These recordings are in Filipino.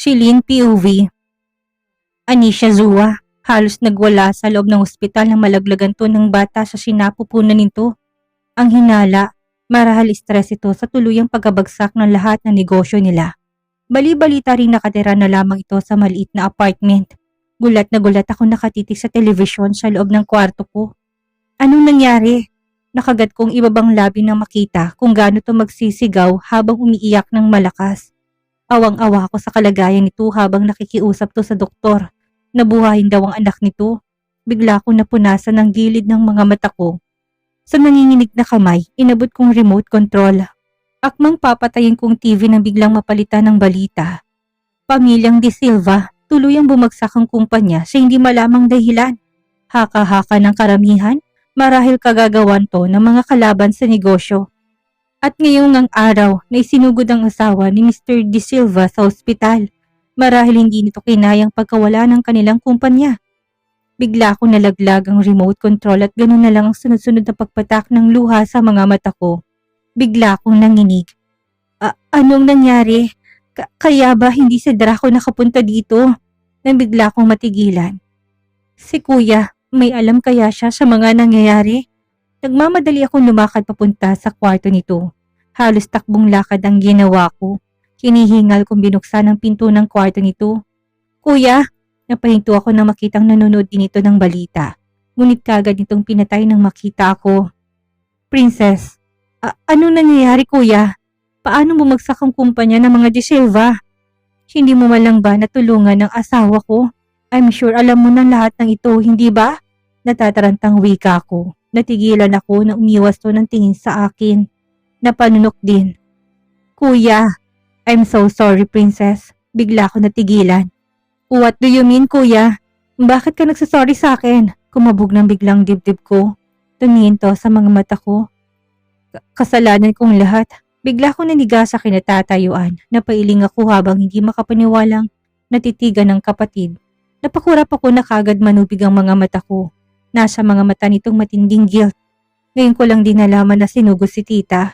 Shilin POV. Anisha Zua, halos nagwala sa loob ng ospital nang malaglagan to ng bata sa sinapupunan nito. Ang hinala, marahil stress ito sa tuluyang pagkabagsak ng lahat ng negosyo nila. Bali-balita rin nakatira na lamang ito sa maliit na apartment. Gulat na gulat ako nakatitig sa telebisyon sa loob ng kwarto ko. Anong nangyari? Nakagat kong ibabang labi nang makita kung gaano to magsisigaw habang umiiyak ng malakas. Awang-awa ako sa kalagayan nito habang nakikiusap to sa doktor. Nabuhayin daw ang anak nito. Bigla akong napunasan ng gilid ng mga mata ko. Sa nanginginig na kamay, inabot kong remote control. Akmang papatayin kong TV nang biglang mapalitan ng balita. Pamilyang De Silva, tuluyang bumagsak ang kumpanya sa hindi malamang dahilan. Haka-haka ng karamihan, marahil kagagawan to ng mga kalaban sa negosyo. At ngayong ang araw na isinugod ang asawa ni Mr. De Silva sa ospital, marahil hindi nito kinayang pagkawala ng kanilang kumpanya. Bigla akong nalaglag ang remote control at ganoon na lang ang sunod-sunod na pagpatak ng luha sa mga mata ko. Bigla akong nanginig. Anong nangyari? Kaya ba hindi si Draco nakapunta dito? Nang bigla akong matigilan. Si Kuya, may alam kaya siya sa mga nangyayari? Nagmamadali akong lumakad papunta sa kwarto nito. Halos takbong lakad ang ginawa ko. Hinihingal kong binuksan ang pinto ng kwarto nito. Kuya, napahinto ako nang makitang nanonood din ito ng balita. Ngunit kagad nitong pinatay nang makita ako. Princess, ano nangyayari kuya? Paano bumagsak ang kumpanya ng mga De Silva? Hindi mo man lang ba natulungan ng asawa ko? I'm sure alam mo na lahat ng ito, hindi ba? Natatarantang wika ko. Natigilan ako na umiwas to ng tingin sa akin. Napanunok din. Kuya, I'm so sorry princess. Bigla ako natigilan. What do you mean kuya? Bakit ka nagsasorry sa akin? Kumabog ng biglang dibdib ko. Tumingin to sa mga mata ko. Kasalanan kong lahat. Bigla ko naniga sa kinatatayuan. Napailing ako habang hindi makapaniwalang natitigan ng kapatid. Napakurap ako na kagad manubig ang mga mata ko. Nasa mga mata nitong matinding guilt. Ngayon ko lang din nalaman na sinugod si tita.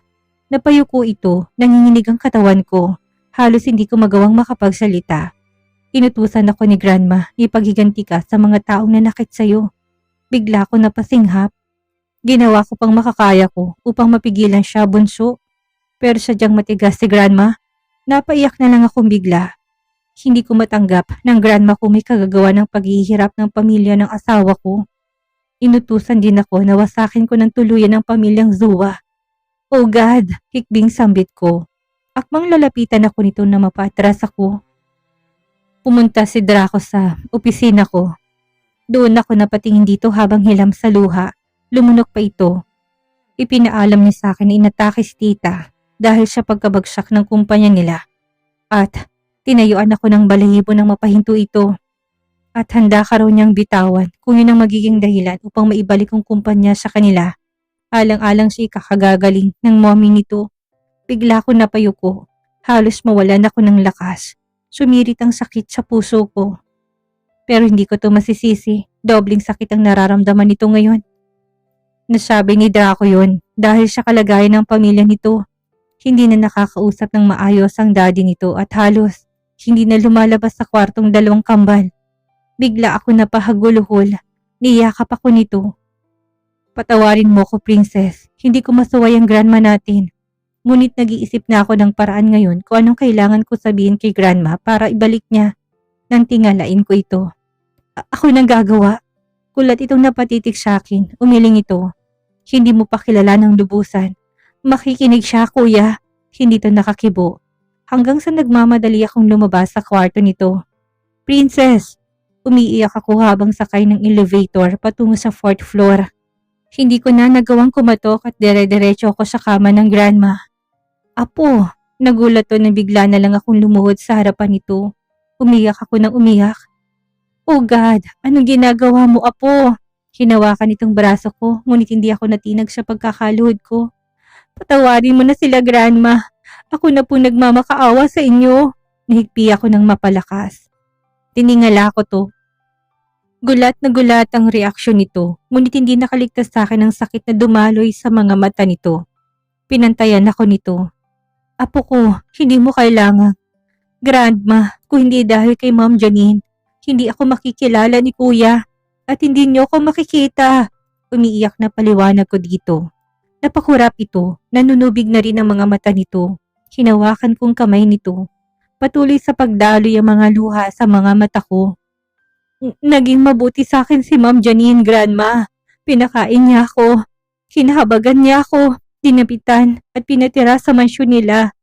Napayuko ito, nanginginig ang katawan ko. Halos hindi ko magawang makapagsalita. Inutusan ako ni Grandma, ipaghiganti ka sa mga taong nanakit sa'yo. Bigla ko napasinghap. Ginawa ko pang makakaya ko upang mapigilan siya, bunso. Pero sadyang matigas si Grandma. Napaiyak na lang akong bigla. Hindi ko matanggap ng Grandma ko may kagagawa ng paghihirap ng pamilya ng asawa ko. Inutusan din ako na wasakin ko ng tuluyan ng pamilyang Zua. Oh God, hikbing sambit ko. Akmang lalapitan ako nito na mapatras ako. Pumunta si Draco sa opisina ko. Doon ako napatingin dito habang hilam sa luha. Lumunok pa ito. Ipinaalam niya sa akin na inatake si tita dahil sa pagkabagsak ng kumpanya nila. At tinayuan ako ng balahibo nang mapahinto ito. At handa ka raw niyang bitawan kung yun ang magiging dahilan upang maibalik ang kumpanya sa kanila. Alang-alang siya kakagagaling ng mommy nito. Bigla ko napayuko. Halos mawalan ako ng lakas. Sumirit ang sakit sa puso ko. Pero hindi ko to masisisi. Dobling sakit ang nararamdaman nito ngayon. Nasabi ni Draco yun dahil sa kalagayan ng pamilya nito. Hindi na nakakausap ng maayos ang daddy nito at halos hindi na lumalabas sa kwartong dalawang kambal. Bigla ako napahaguluhol. Niyakap ako nito. Patawarin mo ko, princess. Hindi ko masuway ang grandma natin. Ngunit nag-iisip na ako ng paraan ngayon kung anong kailangan ko sabihin kay grandma para ibalik niya. Nang tingalain ko ito. Ako nang gagawa. Kulat itong napatitik sa akin. Umiling ito. Hindi mo pa kilala ng lubusan. Makikinig siya, kuya. Hindi to nakakibo. Hanggang sa nagmamadali akong lumabas sa kwarto nito. Princess! Umiiyak ako habang sakay ng elevator patungo sa 4th floor. Hindi ko na nagawang kumatok at dire-diretso ako sa kama ng grandma. Apo, nagulat to na bigla na lang akong lumuhod sa harapan nito. Umiyak ako ng umiyak. Oh God, anong ginagawa mo, apo? Hinawakan itong braso ko, ngunit hindi ako natinag sa pagkakaluhod ko. Patawarin mo na sila, grandma. Ako na po nagmamakaawa sa inyo. Nahigpi ako ng mapalakas. Tiningala ko to. Gulat na gulat ang reaksyon nito, ngunit hindi nakaligtas sa akin ang sakit na dumaloy sa mga mata nito. Pinantayan ako nito. Apo ko, hindi mo kailangan. Grandma, kung hindi dahil kay Ma'am Janine, hindi ako makikilala ni Kuya at hindi niyo ako makikita. Umiiyak na paliwanag ko dito. Napakurap ito, nanunubig na rin ang mga mata nito. Hinawakan kong kamay nito. Patuloy sa pagdaloy ang mga luha sa mga mata ko. Naging mabuti sa akin si Ma'am Janine, Grandma. Pinakain niya ako. Kinahabagan niya ako. Dinapitan at pinatira sa mansyon nila.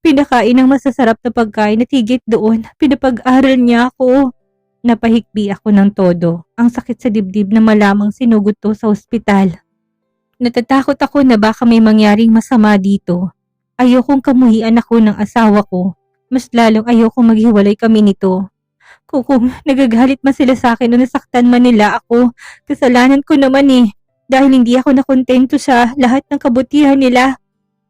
Pinakain ng masasarap na pagkain at higit doon, pinapag-aral niya ako. Napahikbi ako ng todo. Ang sakit sa dibdib na malamang sinugod to sa ospital. Natatakot ako na baka may mangyaring masama dito. Ayokong kamuhian ako ng asawa ko. Mas lalong ayokong maghiwalay kami nito. Kung nagagalit man sila sa akin o nasaktan man nila ako, kasalanan ko naman eh. Dahil hindi ako nakontento sa lahat ng kabutihan nila.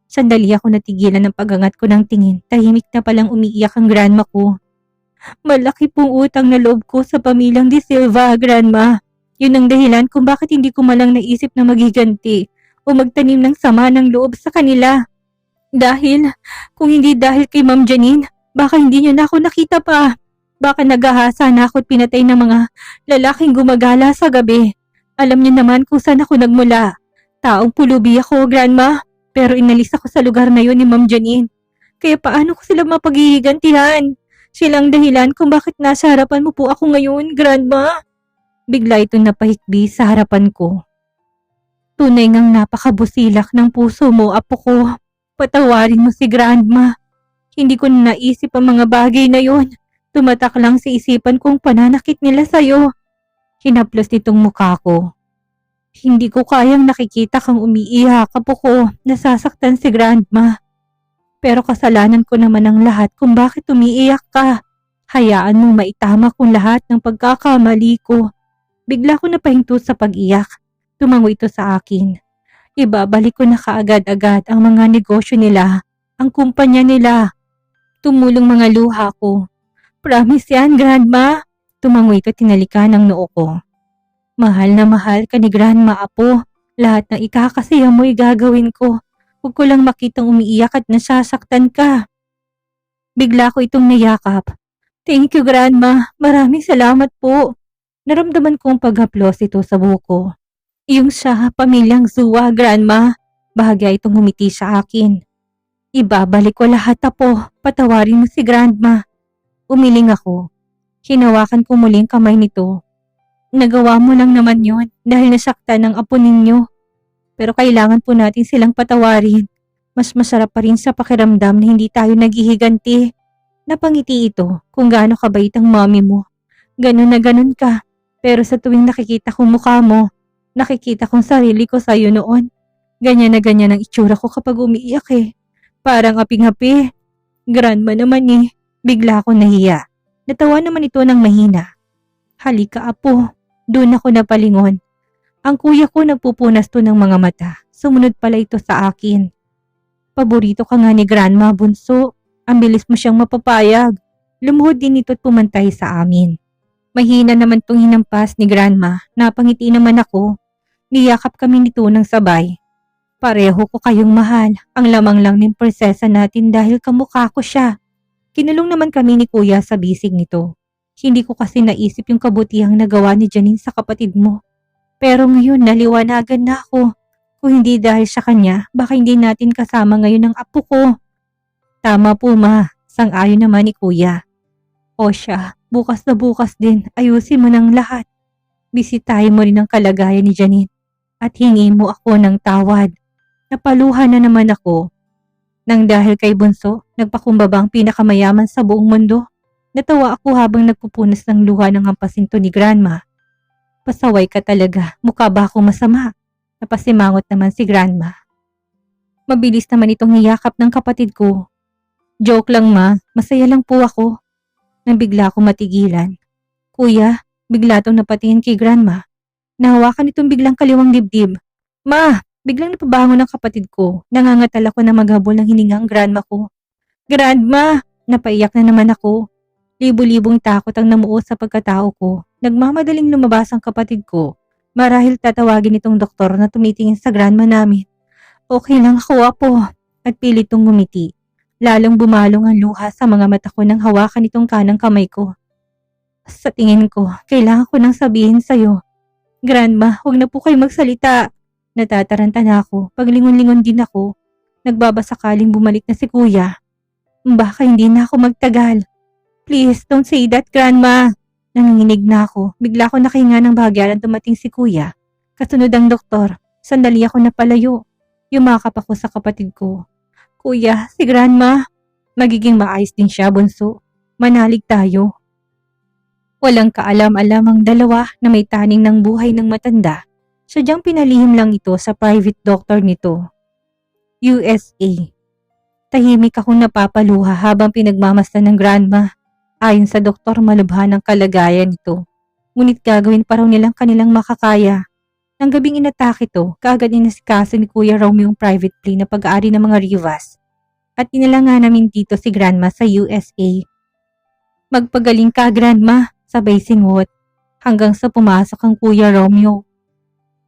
Sandali ako natigilan ng pagangat ko ng tingin. Tahimik na palang umiiyak ang grandma ko. Malaki pong utang na loob ko sa pamilyang De Silva, Grandma. Yun ang dahilan kung bakit hindi ko malang naisip na maghiganti o magtanim ng sama ng loob sa kanila. Kung hindi dahil kay Ma'am Janine, baka hindi niyo na ako nakita pa. Baka nagahasa na ako at pinatay ng mga lalaking gumagala sa gabi. Alam niyo naman kung saan ako nagmula. Taong pulubi ako, Grandma. Pero inalis ako sa lugar na yun ni Ma'am Janine. Kaya paano ko sila mapaghihigantihan? Silang dahilan kung bakit nasa harapan mo po ako ngayon, Grandma. Bigla itong napahikbi sa harapan ko. Tunay ngang napakabusilak ng puso mo, apo ko. Patawarin mo si Grandma. Hindi ko na naisip ang mga bagay na yon. Tumatak lang sa isipan kong pananakit nila sa'yo. Hinaplos nitong mukha ko. Hindi ko kayang nakikita kang umiiyak, apo ko. Nasasaktan si Grandma. Pero kasalanan ko naman ang lahat kung bakit umiiyak ka. Hayaan mong maitama kong lahat ng pagkakamali ko. Bigla ko napahinto sa pag-iyak. Tumango ito sa akin. Ibabalik ko na kaagad-agad ang mga negosyo nila, ang kumpanya nila. Tumulong mga luha ko. Promise yan, Grandma. Tumango ito tinalikan ng noo ko. Mahal na mahal ka ni Grandma, apo. Lahat ng ikakasaya mo gagawin ko. Huwag ko lang makitang umiiyak at nasasaktan ka. Bigla ko itong nayakap. Thank you, Grandma. Maraming salamat po. Naramdaman kong paghaplos ito sa buko. Yung sa pamilyang Zua, Grandma. Bahagya itong humiti sa akin. Ibabalik ko lahat, apo. Patawarin mo si Grandma. Umiling ako. Hinawakan ko muling kamay nito. Nagawa mo lang naman yon dahil nasaktan ng apo ninyo. Pero kailangan po natin silang patawarin. Mas masarap pa rin sa pakiramdam na hindi tayo naghihiganti. Napangiti ito kung gaano kabait ang mommy mo. Ganun na ganun ka. Pero sa tuwing nakikita kong mukha mo, nakikita kong sarili ko sa'yo noon. Ganyan na ganyan ang itsura ko kapag umiiyak eh. Parang aping-api. Grandma naman eh. Bigla ako nahiya. Natawa naman ito ng mahina. Halika, apo. Doon ako napalingon. Ang kuya ko nagpupunas to ng mga mata. Sumunod pala ito sa akin. Paborito ka nga ni Grandma, bunso. Ang bilis mo siyang mapapayag. Lumuhod din ito at pumantay sa amin. Mahina naman tong hinampas ni Grandma. Napangiti naman ako. Niyakap kami nito ng sabay. Pareho ko kayong mahal. Ang lamang lang ng prinsesa natin dahil kamukha ko siya. Kinulong naman kami ni kuya sa bisig nito. Hindi ko kasi naisip yung kabutihang nagawa ni Janine sa kapatid mo. Pero ngayon naliwanagan na ako. Kung hindi dahil sa kanya, baka hindi natin kasama ngayon ang apo ko. Tama po ma, sang-ayon naman ni kuya. O siya, bukas na bukas din, ayusin mo ng lahat. Bisitahin mo rin ang kalagayan ni Janine at hingin mo ako ng tawad. Napaluhan na naman ako. Nang dahil kay Bunso, nagpakumbaba ang pinakamayaman sa buong mundo. Natawa ako habang nagpupunas ng luha ng hampasinto ni Grandma. Pasaway ka talaga, mukha ba akong masama? Napasimangot naman si Grandma. Mabilis naman itong niyakap ng kapatid ko. Joke lang ma, masaya lang po ako. Nang bigla akong matigilan. Kuya, bigla itong napatingin kay Grandma. Nahawakan itong biglang kaliwang dibdib. Ma, biglang napabangon ng kapatid ko. Nangangatal ako na maghabol ng hininga ang grandma ko. Grandma! Napaiyak na naman ako. Libo-libong takot ang namuo sa pagkatao ko. Nagmamadaling lumabas ang kapatid ko. Marahil tatawagin itong doktor na tumitingin sa grandma namin. Okay lang ako, apo. At pilit itong ngumiti. Lalong bumalong ang luha sa mga mata ko nang hawakan itong kanang kamay ko. Sa tingin ko, kailangan ko nang sabihin sa'yo. Grandma, huwag na po kayo magsalita. Natataranta na ako. Paglingon-lingon din ako. Nagbabasakaling bumalik na si kuya. Baka hindi na ako magtagal. Please, don't say that, Grandma. Nanginginig na ako. Bigla ko nakahinga ng bahagyaran dumating si kuya. Kasunod ang doktor. Sandali ako napalayo. Yumakap ako sa kapatid ko. Kuya, si Grandma. Magiging maayos din siya, bunso. Manalig tayo. Walang kaalam-alam ang dalawa na may taning ng buhay ng matanda. Sadyang pinalihim lang ito sa private doctor nito. USA. Tahimik akong napapaluha habang pinagmamasdan ng grandma. Ayon sa doktor, malubha ng kalagayan nito. Ngunit gagawin pa raw nilang kanilang makakaya. Nang gabing inatake ito, kaagad inasikaso ni Kuya Romeo yung private plane na pag-aari ng mga Rivas. At inala nga namin dito si grandma sa USA. Magpagaling ka, grandma. Sabay singot, hanggang sa pumasok ang Kuya Romeo.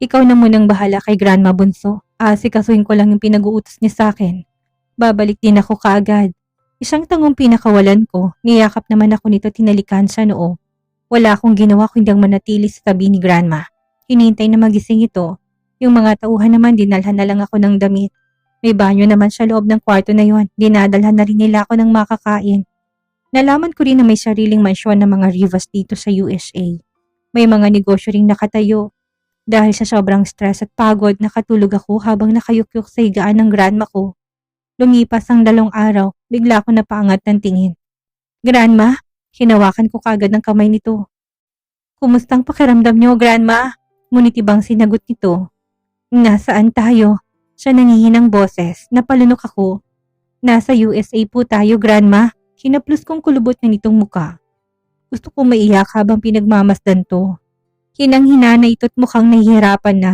Ikaw na munang bahala kay Grandma Bunso. Asikasuhin ko lang yung pinag-uutos niya sa akin. Babalik din ako kaagad. Isang tangong pinakawalan ko, niyakap naman ako nito, tinalikan sa noo. Wala akong ginawa kundi ang manatili sa tabi ni Grandma. Hinihintay na magising ito. Yung mga tauhan naman, dinalhan na lang ako ng damit. May banyo naman sa loob ng kwarto na yon. Dinadalhan na rin nila ako ng makakain. Nalaman ko rin na may sariling mansyon ng mga Rivas dito sa USA. May mga negosyo ring nakatayo. Dahil sa sobrang stress at pagod, nakatulog ako habang nakayukyuk sa higaan ng grandma ko. Lumipas ang 2 araw, bigla ako napaangat ng tingin. Grandma, hinawakan ko kagad ng kamay nito. Kumustang pakiramdam niyo, grandma? Ngunit ibang sinagot nito. Nasaan tayo? Siya nangihinang boses, napalunok ako. Nasa USA po tayo, grandma. Hinaplos kong kulubot na nitong muka. Gusto kong maiyak habang pinagmamasdan to. Hinang-hina na ito't mukhang nahihirapan na.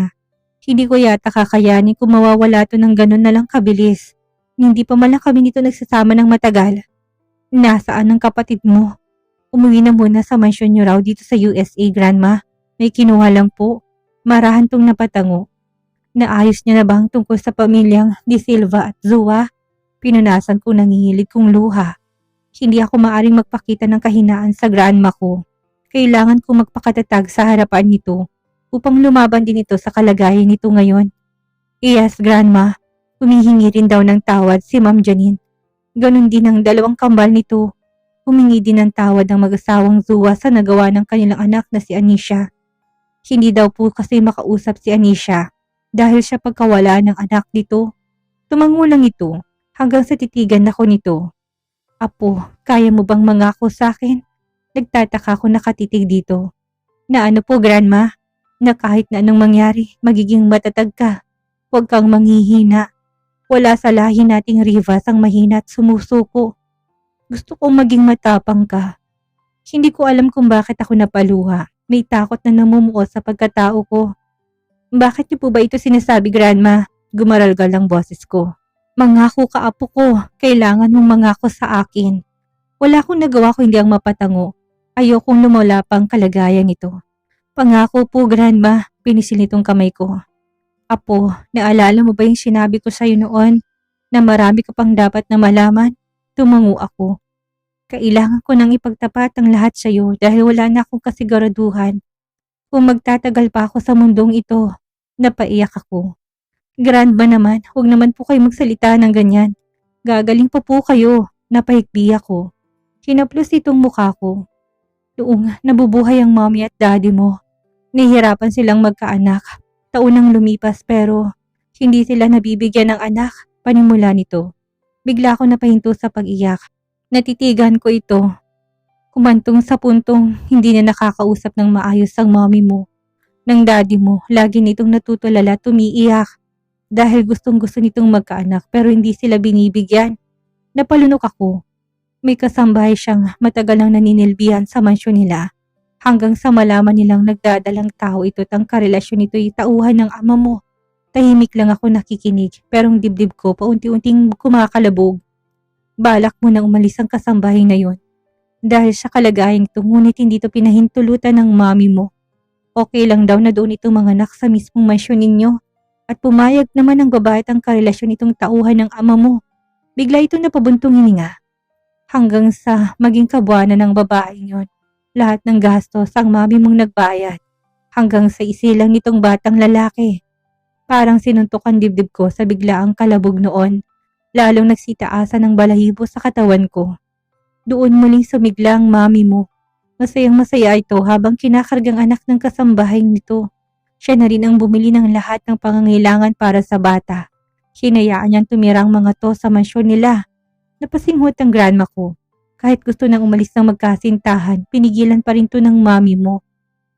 Hindi ko yata kakayanin kung mawawala to ng ganun na lang kabilis. Hindi pa man lang kami nito nagsasama ng matagal. Nasaan ang kapatid mo? Umuwi na muna sa mansyon niyo raw dito sa USA, grandma. May kinuha lang po. Marahan tong napatango. Naayos niya na ba ang tungkol sa pamilyang Di Silva at Zua? Pinunasan ko nangingilig kong luha. Hindi ako maaring magpakita ng kahinaan sa grandma ko. Kailangan ko magpakatatag sa harapan nito upang lumaban din ito sa kalagayan nito ngayon. Yes, grandma. Humihingi rin daw ng tawad si Ma'am Janine. Ganon din ang 2 kambal nito. Humingi din ng tawad ang mag-asawang Zua sa nagawa ng kanilang anak na si Anisha. Hindi daw po kasi makausap si Anisha dahil sa pagkawala ng anak nito. Tumango lang ito hanggang sa titigan ako nito. Apo, kaya mo bang mangako sa akin? Nagtataka ako nakatitig dito. Na ano po, grandma? Na kahit na anong mangyari, magiging matatag ka. Huwag kang manghihina. Wala sa lahi nating Rivas ang mahina at sumusuko. Gusto kong maging matapang ka. Hindi ko alam kung bakit ako napaluha. May takot na namumuo sa pagkatao ko. Bakit niyo po ba ito sinasabi, grandma? Gumaralgal ang boses ko. Mangako ka, apo ko. Kailangan mong mangako sa akin. Wala akong nagawa kundi ang mapatango. Ayokong lumala pang kalagayan ito. Pangako po, grandma. Pinisil nitong kamay ko. Apo, naalala mo ba yung sinabi ko sa'yo noon na marami ka pang dapat na malaman? Tumango ako. Kailangan ko nang ipagtapat ang lahat sa'yo dahil wala na akong kasiguraduhan. Kung magtatagal pa ako sa mundong ito, napaiyak ako. Grandma naman, huwag naman po kayo magsalita ng ganyan. Gagaling pa po kayo, napahikbi ako. Hinaplos itong mukha ko. Noong nabubuhay ang mommy at daddy mo, nahihirapan silang magkaanak. Taunang lumipas pero hindi sila nabibigyan ng anak, panimula nito. Bigla ako napahinto sa pag-iyak. Natitigan ko ito. Kumantong sa puntong hindi na nakakausap ng maayos ang mommy mo. Ng daddy mo, lagi nitong natutulala tumiiyak. Dahil gustong-gusto nitong magkaanak pero hindi sila binibigyan. Napalunok ako. May kasambahay siyang matagal nang naninilbihan sa mansyon nila. Hanggang sa malaman nilang nagdadalang tao ito at ang karelasyon nito'y tauhan ng ama mo. Tahimik lang ako nakikinig pero ang dibdib ko paunti-unting kumakalabog. Balak mo nang umalis ang kasambahay na yon. Dahil sa kalagayan ito ngunit hindi ito pinahintulutan ng mami mo. Okay lang daw na doon itong mga anak sa mismong mansyon ninyo. At pumayag naman ang babae at ang karelasyon itong tauhan ng ama mo. Bigla itong napabuntong hininga hanggang sa maging kabuuan ng babaeng yon. Lahat ng gastos ang mami mong nagbayad hanggang sa isilang nitong batang lalaki. Parang sinuntok ang dibdib ko sa biglaang kalabog noon, lalong nagsitaasan ng balahibo sa katawan ko. Doon muling sumigla ang mami mo. Masayang masaya ito habang kinakargang anak ng kasambahay nito. Siya na rin ang bumili ng lahat ng pangangailangan para sa bata. Hinayaan niyang tumira ang mga to sa mansyon nila. Napasinghot ang grandma ko. Kahit gusto nang umalis ng magkasintahan, pinigilan pa rin to ng mami mo.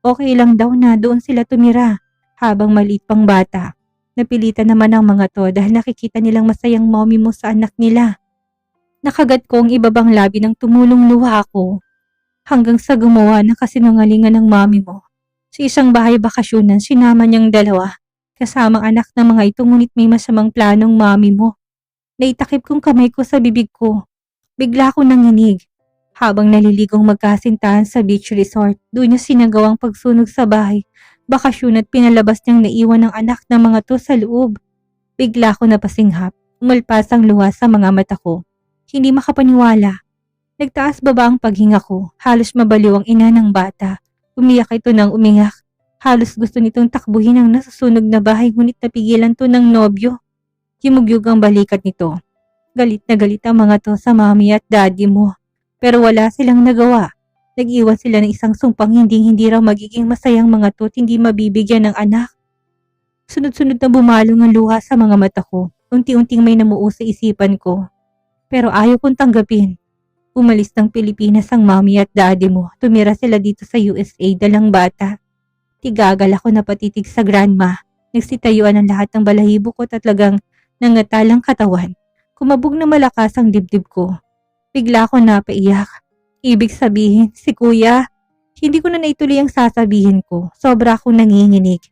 Okay lang daw na doon sila tumira habang maliit pang bata. Napilitan naman ang mga to dahil nakikita nilang masayang mommy mo sa anak nila. Nakagat ko ang ibabang labi ng tumulong luha ko hanggang sa gumawa ng kasinungalingan ng mami mo. Sa isang bahay bakasyonan, sinama niyang dalawa kasamang anak ng mga ito ngunit may masamang planong mami mo. Naitakip kong kamay ko sa bibig ko. Bigla ko nanginig. Habang naliligong magkasintahan sa beach resort, doon niya sinagawang pagsunog sa bahay, bakasyon at pinalabas niyang naiwan ng anak ng mga to sa loob. Bigla ko napasinghap, umalpas ang luha sa mga mata ko. Hindi makapaniwala. Nagtaas baba ang paghinga ko, halos mabaliw ang ina ng bata. Umiyak ito ng umingak. Halos gusto nitong takbuhin ang nasusunog na bahay ngunit napigilan to ng nobyo. Yumugyug ang balikat nito. Galit na galit ang mga to sa mami at daddy mo. Pero wala silang nagawa. Nag-iwan sila ng isang sumpang hindi raw magiging masayang mga to at hindi mabibigyan ng anak. Sunod-sunod na bumalong ang luha sa mga mata ko. Unti-unting may namuo sa isipan ko. Pero ayaw kong tanggapin. Umalis ng Pilipinas ang mami at daddy mo. Tumira sila dito sa USA dalang bata. Tigagal ako na patitig sa grandma. Nagsitayuan ang lahat ng balahibo ko at talagang nangatalang katawan. Kumabog na malakas ang dibdib ko. Bigla ako napaiyak. Ibig sabihin, si kuya, hindi ko na naituloy ang sasabihin ko. Sobra akong nanginginig.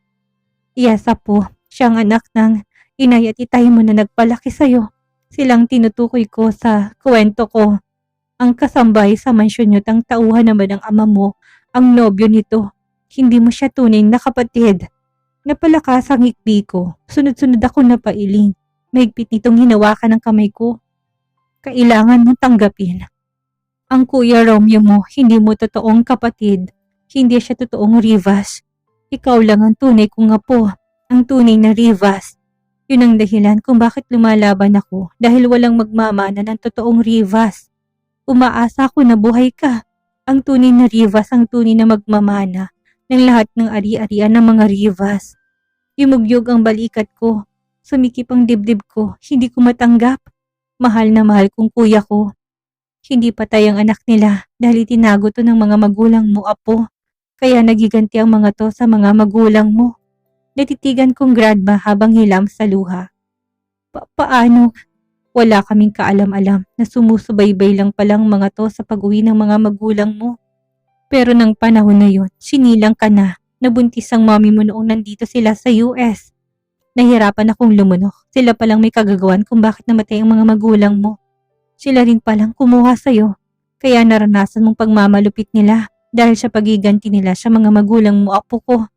Iyasa po, siyang anak ng inay at itay mo na nagpalaki sa'yo. Silang tinutukoy ko sa kwento ko. Ang kasambay sa mansyon niyo ang tauhan naman ng ama mo, ang nobyo nito. Hindi mo siya tunay na kapatid. Napalakas ang ikbi ko. Sunod-sunod ako napailing. Mahigpit nitong hinawakan ng kamay ko. Kailangan mong tanggapin. Ang kuya Romeo mo, hindi mo totoong kapatid. Hindi siya totoong Rivas. Ikaw lang ang tunay kong apo. Ang tunay na Rivas. Yun ang dahilan kung bakit lumalaban ako dahil walang magmamana ng totoong Rivas. Umaasa ako na buhay ka. Ang tunay na Rivas ang tunay na magmamana ng lahat ng ari-arian ng mga Rivas. Yumugyog ang balikat ko. Sumikip ang dibdib ko. Hindi ko matanggap. Mahal na mahal kong kuya ko. Hindi patay ang anak nila dahil itinago to ng mga magulang mo, apo. Kaya nagiganti ang mga to sa mga magulang mo. Natitigan kong grandma habang hilam sa luha. Paano? Wala kaming kaalam-alam na sumusubaybay lang palang mga to sa pag-uwi ng mga magulang mo. Pero nang panahon na yon, sinilang ka na. Nabuntis ang mami mo noong nandito sila sa US. Nahirapan akong lumunok. Sila palang may kagagawan kung bakit namatay ang mga magulang mo. Sila rin palang kumuha sa'yo. Kaya naranasan mong pagmamalupit nila dahil sa pagiganti nila sa mga magulang mo, apo ko.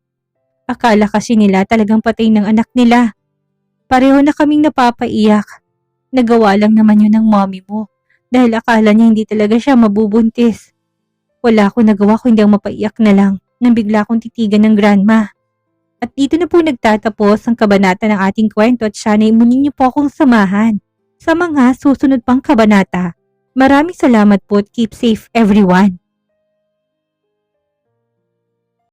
Akala kasi nila talagang patay ng anak nila. Pareho na kaming napapaiyak. Nagawa lang naman yun ng mommy mo dahil akala niya hindi talaga siya mabubuntis. Wala akong nagawa kundi ang mapaiyak na lang nang bigla akong titigan ng grandma. At dito na po nagtatapos ang kabanata ng ating kwento at sana'y muli niyo po akong samahan sa mga susunod pang kabanata. Maraming salamat po at keep safe everyone.